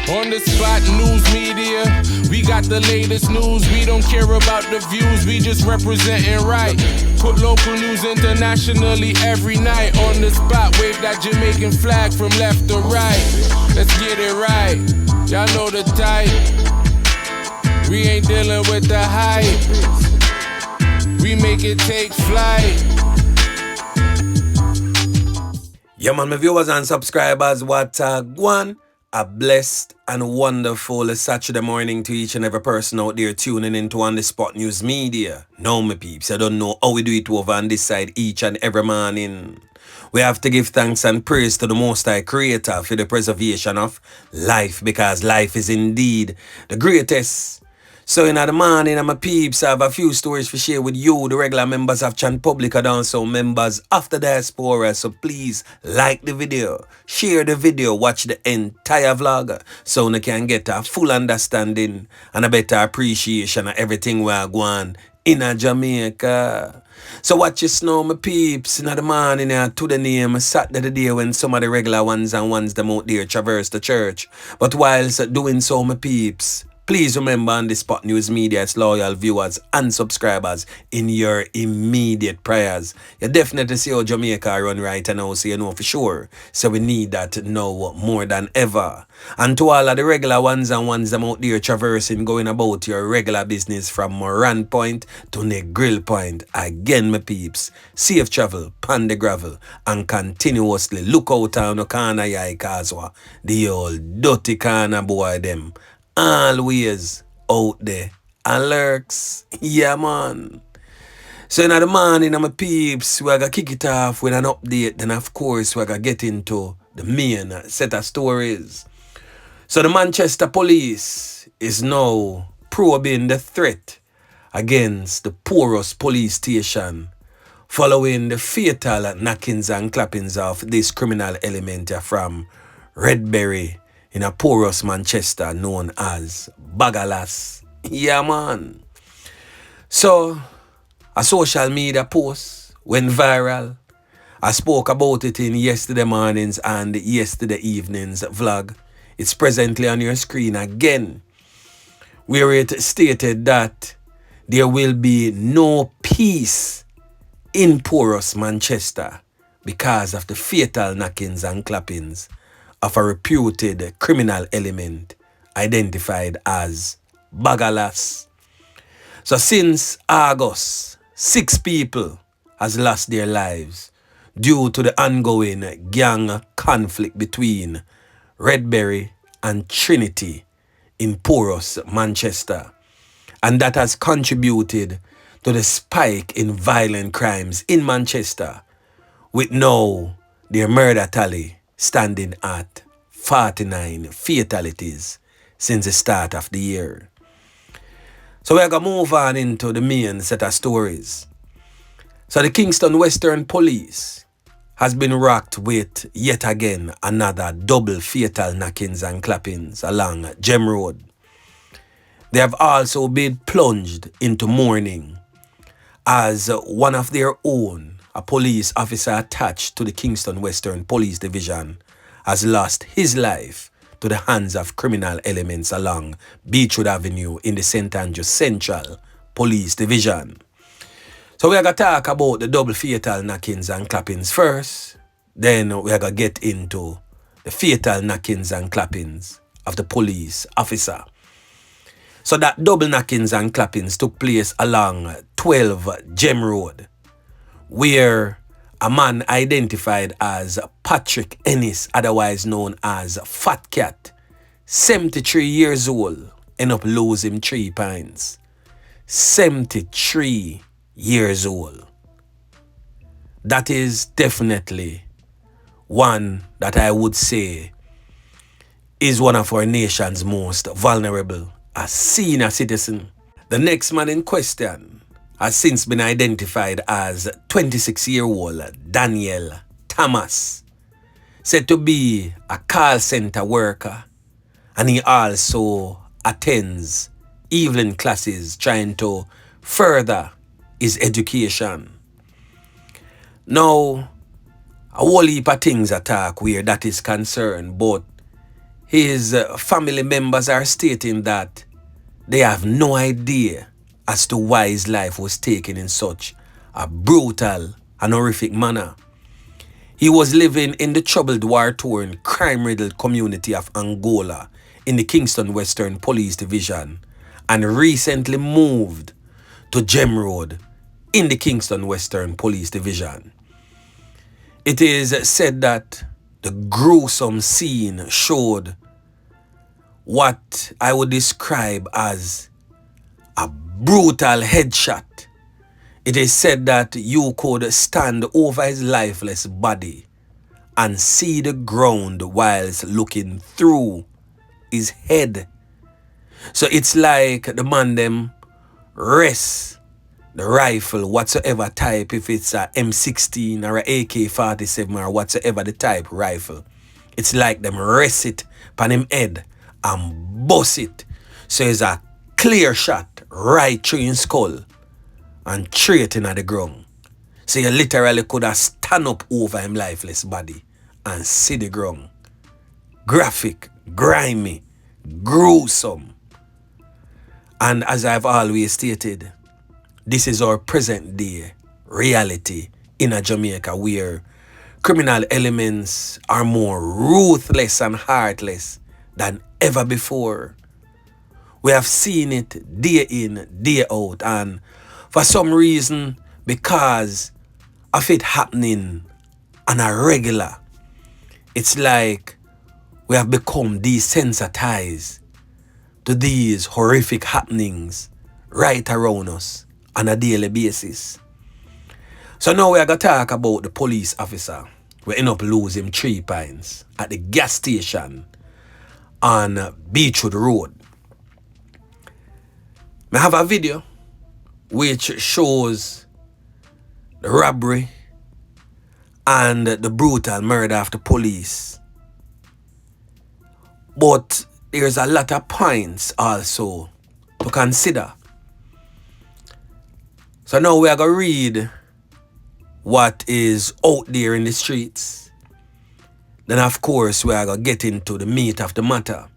On the spot news media, we got the latest news. We don't care about the views, we just representing right. Put local news internationally every night. On the spot, wave that Jamaican flag from left to right. Let's get it right, y'all know the type. We ain't dealing with the hype, we make it take flight. Yeah man, my viewers and subscribers, what one. A blessed and wonderful Saturday morning to each and every person out there tuning into On The Spot News Media. Now, my peeps, I don't know how we do it over on this side each and every morning. We have to give thanks and praise to the Most High Creator for the preservation of life, because life is indeed the greatest. So in the morning, my peeps, I have a few stories to share with you, the regular members of Chan Public and also members of the diaspora. So please like the video, share the video, watch the entire vlog so you can get a full understanding and a better appreciation of everything we're going in Jamaica. So watch your snow, my peeps, in the morning to the name Saturday the day when some of the regular ones and ones them out there traverse the church. But whilst doing so, my peeps, please remember On The Spot News Media's loyal viewers and subscribers in your immediate prayers. You definitely see how Jamaica run right now, so you know for sure. So we need that now more than ever. And to all of the regular ones and ones them out there traversing, going about your regular business from Moran Point to Negril Point. Again, my peeps, safe travel, pan the gravel, and continuously look out on the corner yai Kazwa, the old dirty corner boy them. Always out there and lurks. Yeah, man. So in the morning, my peeps, we're going to kick it off with an update. Then, of course, we're going to get into the main set of stories. So the Manchester police is now probing the threat against the Porous police station following the fatal knockings and clappings of this criminal element from Redberry in a Porous Manchester known as Bagalas. Yeah, man. So, a social media post went viral. I spoke about it in yesterday morning's and yesterday evening's vlog. It's presently on your screen again, where it stated that there will be no peace in Porous Manchester because of the fatal knockings and clappings of a reputed criminal element identified as Bagalas. So since August, 6 people has lost their lives due to the ongoing gang conflict between Redberry and Trinity in Porous Manchester. And that has contributed to the spike in violent crimes in Manchester, with now their murder tally standing at 49 fatalities since the start of the year. So we're going to move on into the main set of stories. So the Kingston Western Police has been rocked with yet again another double fatal knockings and clappings along Gem Road. They have also been plunged into mourning as one of their own, a police officer attached to the Kingston Western Police Division, has lost his life to the hands of criminal elements along Beachwood Avenue in the St. Andrews Central Police Division. So we're going to talk about the double fatal knockings and clappings first. Then we're going to get into the fatal knockings and clappings of the police officer. So that double knockings and clappings took place along 12 Gem Road, where a man identified as Patrick Ennis, otherwise known as Fat Cat, 73 years old, ended up losing 3 pints. 73 years old. That is definitely one that I would say is one of our nation's most vulnerable, a senior citizen. The next man in question has since been identified as 26-year-old Daniel Thomas, said to be a call center worker, and he also attends evening classes trying to further his education. Now, a whole heap of things attack where that is concerned, but His family members are stating that they have no idea as to why his life was taken in such a brutal and horrific manner. He was living in the troubled, war-torn, crime-riddled community of Angola in the Kingston Western Police Division and recently moved to Gem Road in the Kingston Western Police Division. It is said that the gruesome scene showed what I would describe as a brutal headshot. It is said that you could stand over his lifeless body and see the ground whilst looking through his head. So it's like the man them rest the rifle, whatsoever type, if it's a M16 or a AK-47 or whatsoever the type rifle. It's like them rest it on him head and bust it. So it's a clear shot right through his skull and straight in at the ground. So you literally could have stand up over him lifeless body and see the ground. Graphic, grimy, gruesome. And as I've always stated, this is our present day reality in a Jamaica where criminal elements are more ruthless and heartless than ever before. We have seen it day in, day out, and for some reason, because of it happening on a regular, it's like we have become desensitized to these horrific happenings right around us on a daily basis. So now we are going to talk about the police officer. We end up losing 3 pints at the gas station on Beachwood Road. I have a video which shows the robbery and the brutal murder of the police. But there's a lot of points also to consider. So now we are going to read what is out there in the streets. Then of course we are going to get into the meat of the matter.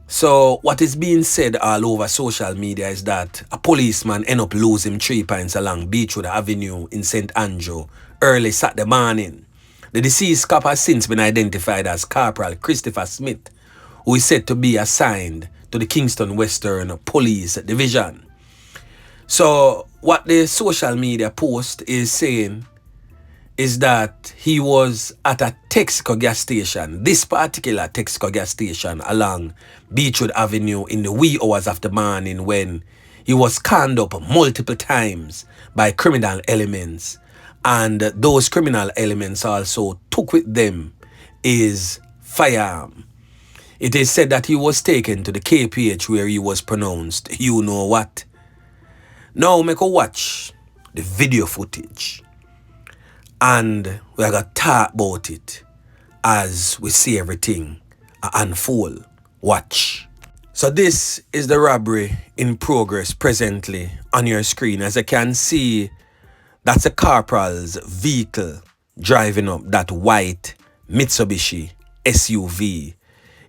So what is being said all over social media is that a policeman end up losing 3 pints along Beachwood Avenue in St. Andrew early Saturday morning. The deceased cop has since been identified as Corporal Christopher Smith, who is said to be assigned to the Kingston Western Police Division. So what the social media post is saying is that he was at a Texaco gas station, this particular Texaco gas station along Beachwood Avenue in the wee hours of the morning when he was conned up multiple times by criminal elements, and those criminal elements also took with them his firearm. It is said that he was taken to the KPH where he was pronounced you know what. Now make a watch the video footage and we're going to talk about it as we see everything unfold. Watch. So this is the robbery in progress presently on your screen. As you can see, that's a corporal's vehicle driving up that white Mitsubishi SUV.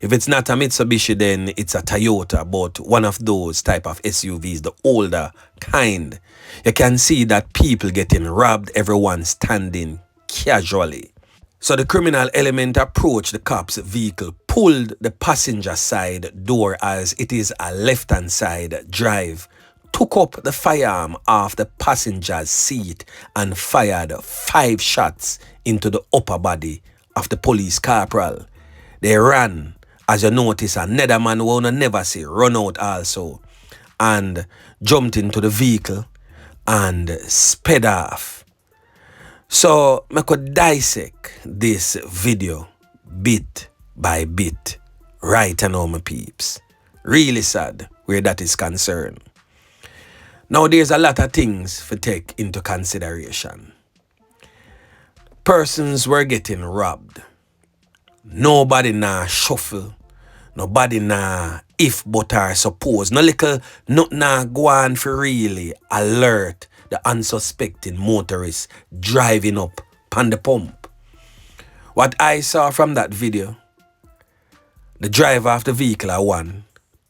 If it's not a Mitsubishi, then it's a Toyota, but one of those type of SUVs, the older kind. You can see that people getting robbed, everyone standing casually. So the criminal element approached the cop's vehicle, pulled the passenger side door as it is a left-hand side drive, took up the firearm off the passenger's seat and fired 5 shots into the upper body of the police corporal. They ran. As you notice, another man who will never see run out also and jumped into the vehicle and sped off. So I could dissect this video bit by bit right now, my peeps. Really sad where that is concerned. Now there's a lot of things to take into consideration. Persons were getting robbed. Nobody nah shuffle. Nobody nah if but or suppose. No little not nah go on for really alert the unsuspecting motorist driving up on the pump. What I saw from that video, The driver of the vehicle are one.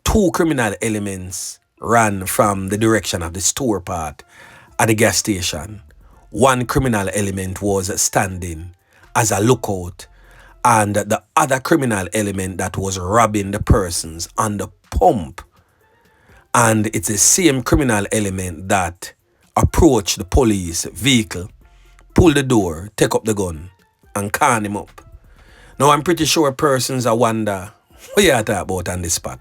Two criminal elements ran from the direction of the store part at the gas station. One criminal element was standing as a lookout, and the other criminal element that was robbing the persons on the pump. And it's the same criminal element that approached the police vehicle, pull the door, take up the gun, and can him up. Now I'm pretty sure persons are wonder, what you talk about on this spot?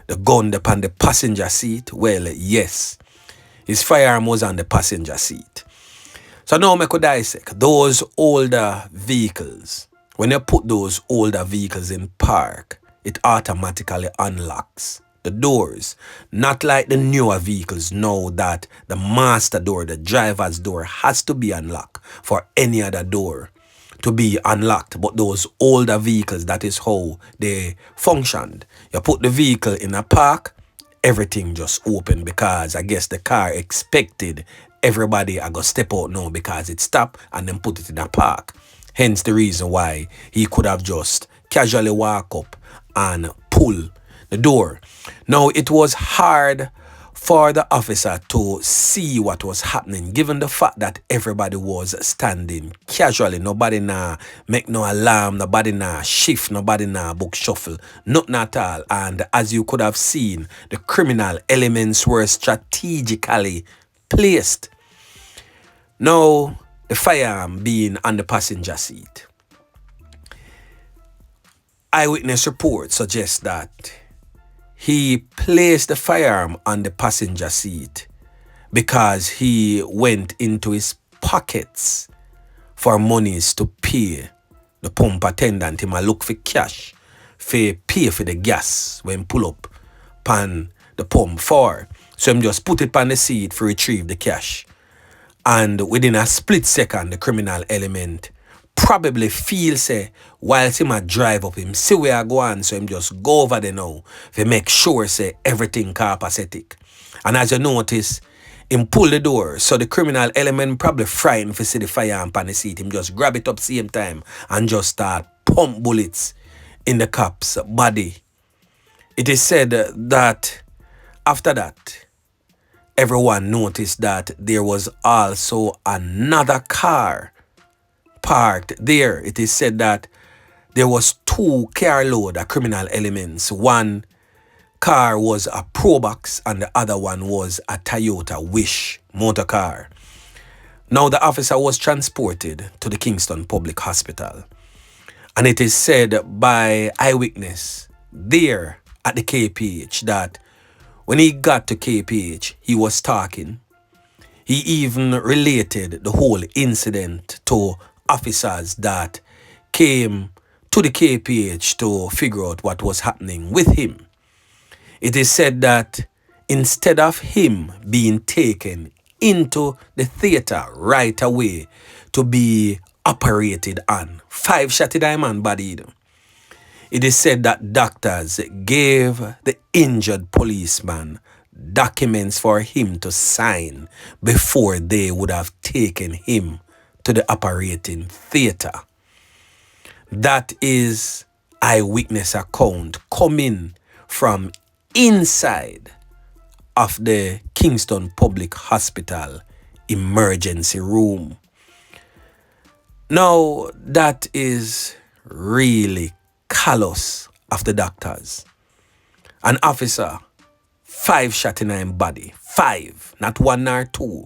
The gun upon the passenger seat? Well, yes. His firearm was on the passenger seat. So now I could dissect those older vehicles. When you put those older vehicles in park, it automatically unlocks the doors. Not like the newer vehicles now that the master door, the driver's door, has to be unlocked for any other door to be unlocked. But those older vehicles, that is how they functioned. You put the vehicle in a park, everything just open, because I guess the car expected everybody I go step out now because it stopped and then put it in a park. Hence the reason why he could have just casually walk up and pull the door. Now it was hard for the officer to see what was happening, given the fact that everybody was standing casually. Nobody nah make no alarm, nobody nah shift, nobody nah book shuffle, nothing at all. And as you could have seen, the criminal elements were strategically placed. Now, the firearm being on the passenger seat. Eyewitness report suggests that he placed the firearm on the passenger seat because he went into his pockets for monies to pay the pump attendant. He might look for cash for pay for the gas when pull up pan the pump for. So him just put it on the seat for retrieve the cash. And within a split second, the criminal element probably feel say whilst him a drive up, him see where I go on, so him just go over there now to make sure say everything copacetic. And as you notice, him pull the door, so the criminal element probably frightened for see the firearm on the seat. Him just grab it up same time and just start pump bullets in the cop's body. It is said that after that, everyone noticed that there was also another car parked there. It is said that there was two carload of criminal elements. One car was a Probox and the other one was a Toyota Wish motor car. Now the officer was transported to the Kingston Public Hospital. And it is said by eyewitness there at the KPH that when he got to KPH, he was talking. He even related the whole incident to officers that came to the KPH to figure out what was happening with him. It is said that instead of him being taken into the theater right away to be operated on, 5 shot in him and bodied. It is said that doctors gave the injured policeman documents for him to sign before they would have taken him to the operating theater. That is eyewitness account coming from inside of the Kingston Public Hospital emergency room. Now, that is really callous of the doctors. An officer, 5 shot in him body. 5, not 1 nor 2.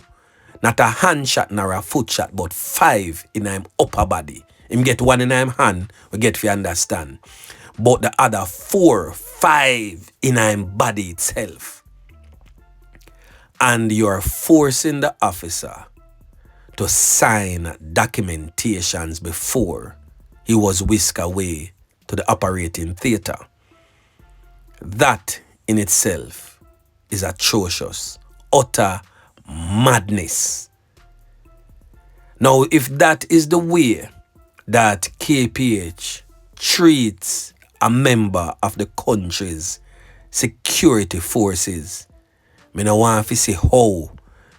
Not a hand shot nor a foot shot, but 5 in him upper body. Him get 1 in him hand, we get to understand. But the other 4, 5 in him body itself. And you're forcing the officer to sign documentations before he was whisked away to the operating theater. That in itself is atrocious, utter madness. Now, if that is the way that KPH treats a member of the country's security forces, I don't want to see how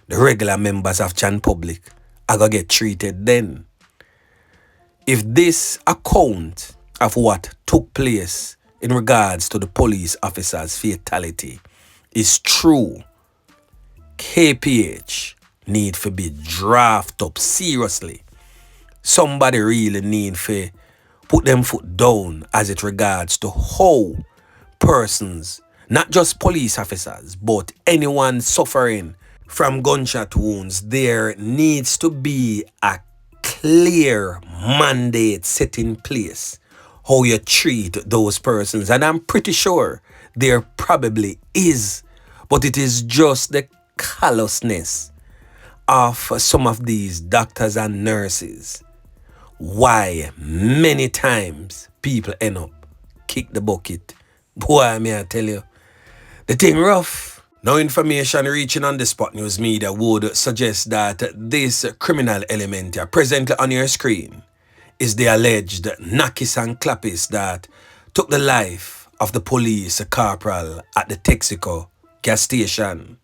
the regular members of Chan Public are going to get treated then. If this account of what took place in regards to the police officer's fatality is true. KPH need to be drafted up seriously. Somebody really need to put them foot down as it regards to how persons, not just police officers, but anyone suffering from gunshot wounds, there needs to be a clear mandate set in place how you treat those persons. And I'm pretty sure there probably is, but it is just the callousness of some of these doctors and nurses why many times people end up kick the bucket. Boy, may I tell you, the thing rough. Now information reaching on the Spot News Media would suggest that this criminal element here presently on your screen is the alleged knockers and clappers that took the life of the police corporal at the Texaco gas station.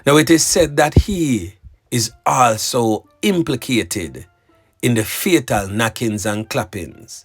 Now it is said that he is also implicated in the fatal knockings and clappings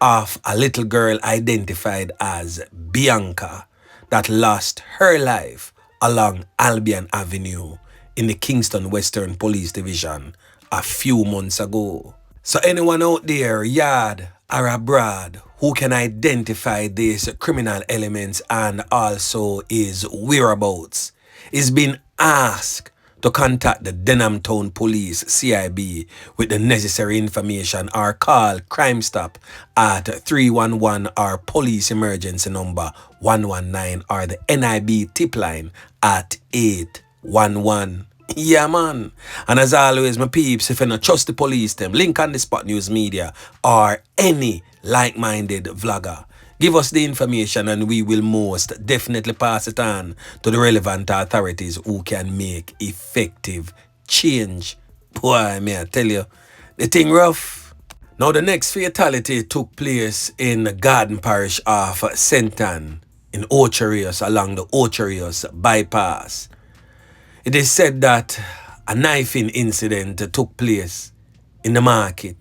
of a little girl identified as Bianca that lost her life along Albion Avenue in the Kingston Western Police Division a few months ago. So anyone out there, yard or abroad, who can identify these criminal elements and also his whereabouts is being asked to contact the Denham Town Police CIB with the necessary information or call Crime Stop at 311 or Police Emergency Number 119 or the NIB tip line at 811. Yeah, man. And as always, my peeps, if you don't trust the police, them link on the Spot News Media or any like-minded vlogger. Give us the information and we will most definitely pass it on to the relevant authorities who can make effective change. Boy, may I tell you, the thing rough. Now the next fatality took place in the Garden Parish of St. Ann in Ocherios along the Ocherios bypass. It is said that a knifing incident took place in the market.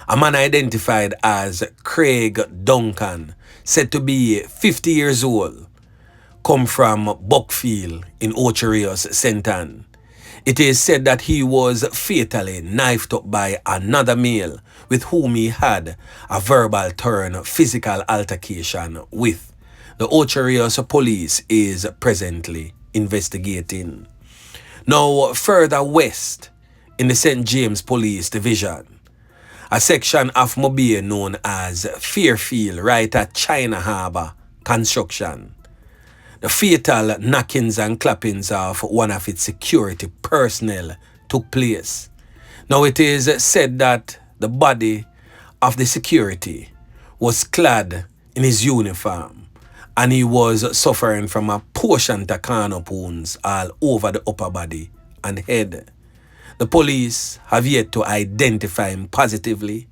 A man identified as Craig Duncan, said to be 50 years old, come from Buckfield in Ocherios, St. Ann. It is said that he was fatally knifed up by another male with whom he had a verbal turn physical altercation with. The Ocherios police is presently investigating. Now further west in the St. James Police Division, a section of Mobile known as Fairfield right at China Harbour construction, the fatal knockings and clappings of one of its security personnel took place. Now it is said that the body of the security was clad in his uniform and he was suffering from a portion of corner wounds all over the upper body and head. The police have yet to identify him positively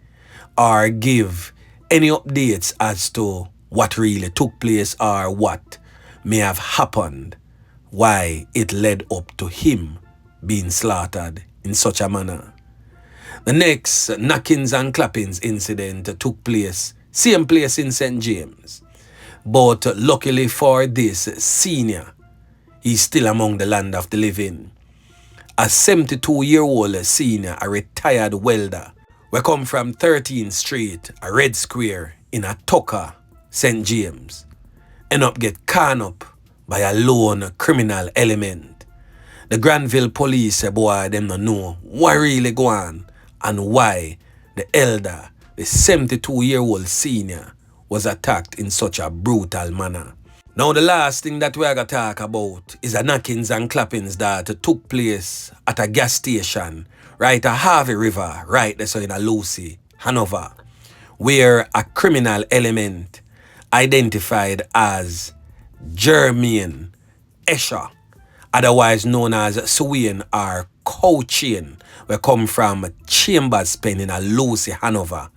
or give any updates as to what really took place or what may have happened, why it led up to him being slaughtered in such a manner. The next knockings and clappings incident took place, same place in St. James. But luckily for this senior, he's still among the land of the living. A 72-year-old senior, a retired welder, we come from 13th Street, a Red Square in a Tucker, St. James, end up get caught up by a lone criminal element. The Granville police say, boy, them don't know what really go on and why the elder, the 72-year-old senior, was attacked in such a brutal manner. Now the last thing that we're going to talk about is the knockings and clappings that took place at a gas station right at Harvey River, right there so in a Lucy, Hanover, where a criminal element identified as Jermaine Escher, otherwise known as Swain or Couchin, we come from Chambers Pen in a Lucy, Hanover,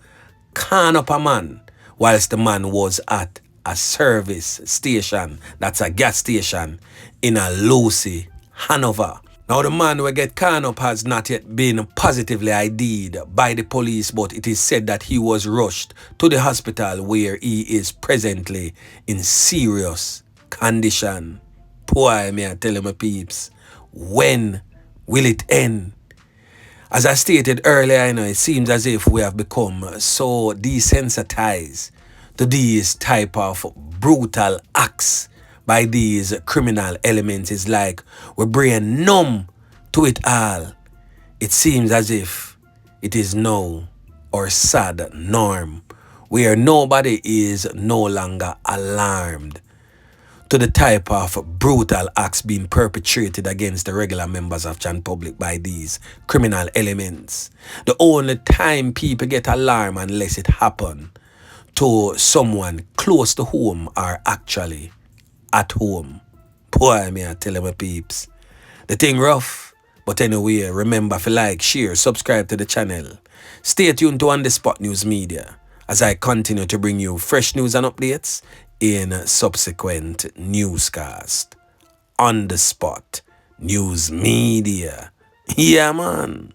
can up a man whilst the man was at a service station, that's a gas station in a Lucy, Hanover. Now the man who get caught up has not yet been positively ID'd by the police, but it is said that he was rushed to the hospital where he is presently in serious condition. Boy, may I tell you my peeps, when will it end? As I stated earlier, it seems as if we have become so desensitized to these type of brutal acts by these criminal elements. It's like we're brain numb to it all. It seems as if it is now our sad norm, where nobody is no longer alarmed to the type of brutal acts being perpetrated against the regular members of Jan Public by these criminal elements. The only time people get alarmed unless it happen to someone close to home or actually at home. Boy, me I tell you my peeps, the thing rough. But anyway, remember to like, share, subscribe to the channel. Stay tuned to On The Spot News Media as I continue to bring you fresh news and updates in subsequent newscast. On The Spot News Media. Yeah, man.